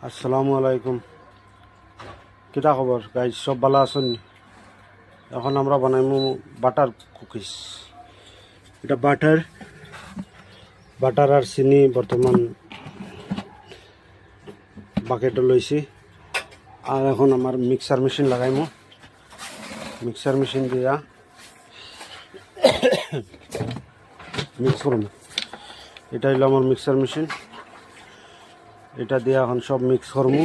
আসসালামু আলাইকুম। কিটা খবর গাইজ, সব ভালো আছেন? এখন আমরা বানাইমু বাটার কুকিজ। এটা বাটার আর চিনি বর্তমান বাকেটে লইছি। আর এখন আমার মিক্সার মেশিন লাগাইমু। মিক্সার মেশিন দিয়া মিক্স করবো। এটা হইলো আমার মিক্সার মেশিন। এটা দিয়ে এখন সব মিক্স করবো।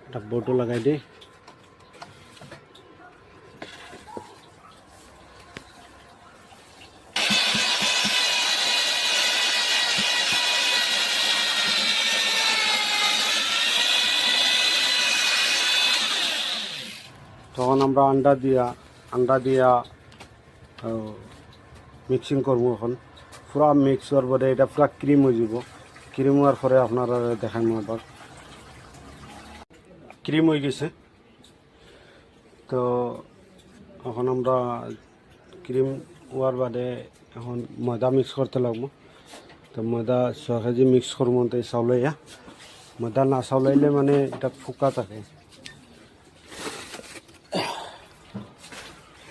একটা বোটও লাগাই দিই। তখন আমরা আন্ডা দিয়া মিক্সিং করবো। এখন পুরা মিক্স হওয়ার পরে এটা পুরা ক্রিম হয়ে যাব। ক্রিম হওয়ার পরে আপনারা দেখান আবার ক্রিম হয়ে গেছে। তো এখন আমরা ক্রিম হওয়ার বাদে এখন ময়দা মিক্স করতে লাগবো। তো ময়দা 6 কেজি মিক্স করবো। তো চাউলাইয়া ময়দা না চাউলাইলে মানে এটা ফুকা থাকে,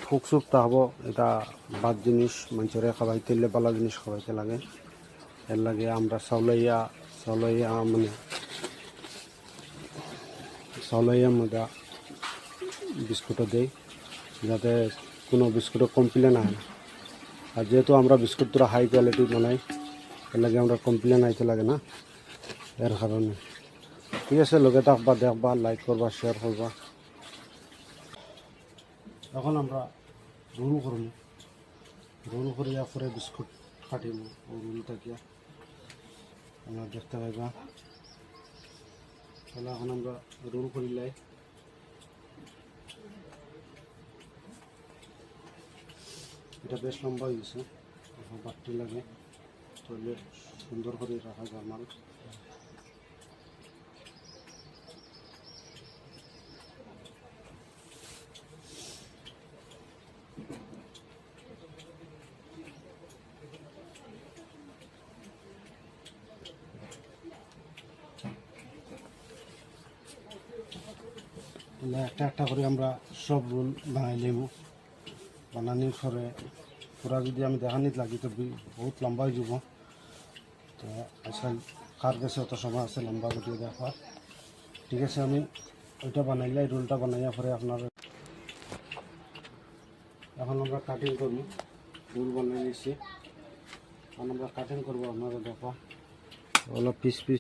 ফুক চুপ হব। এটা বাদ জিনিস মানুষের খাওয়াইতে ভালো জিনিস খাওয়াইতে লাগে। এর লাগে আমরা চাউলাইয়া মানে চাউলাইয়া ময়দা বিস্কুটও দেই, যাতে কোনো বিস্কুটও কমপ্লেন আয় না। আর যেহেতু আমরা বিস্কুটটা হাই কোয়ালিটি বানাই, এর লাগে আমরা কমপ্লেন আইতে লাগে না, এর কারণে। ঠিক আছে, লগে থাকবা, দেখবা, লাইক করবা, শেয়ার করবা। এখন আমরা রোল করব। রোল করিয়া পরে বিস্কুট কাটিব। ও রোলটা গিয়া আমরা দেখতে পাইবা। তাহলে এখন আমরা রোল করিলাই। এটা বেশ লম্বা হয়ে গেছে, এখন বাটটি লাগে, তাহলে সুন্দর করে রাখা যায় মাল। একটা একটা করে আমরা সব রোল বানাই নেব। বানানোর পরে পুরা যদি আমি দেখানিত লাগি তো বহুত লম্বা হয়ে যাব। তো আজকাল কার কাছে অত সময় আছে লম্বা করে দেখার। ঠিক আছে, আমি ওইটা বানাইলে রোলটা বানাইয়া পরে আপনার এখন আমরা কাটিং করব। রোল বানাই নিয়েছি, এখন আমরা কাটিং করবো। আপনারা দেখা হলো পিস পিস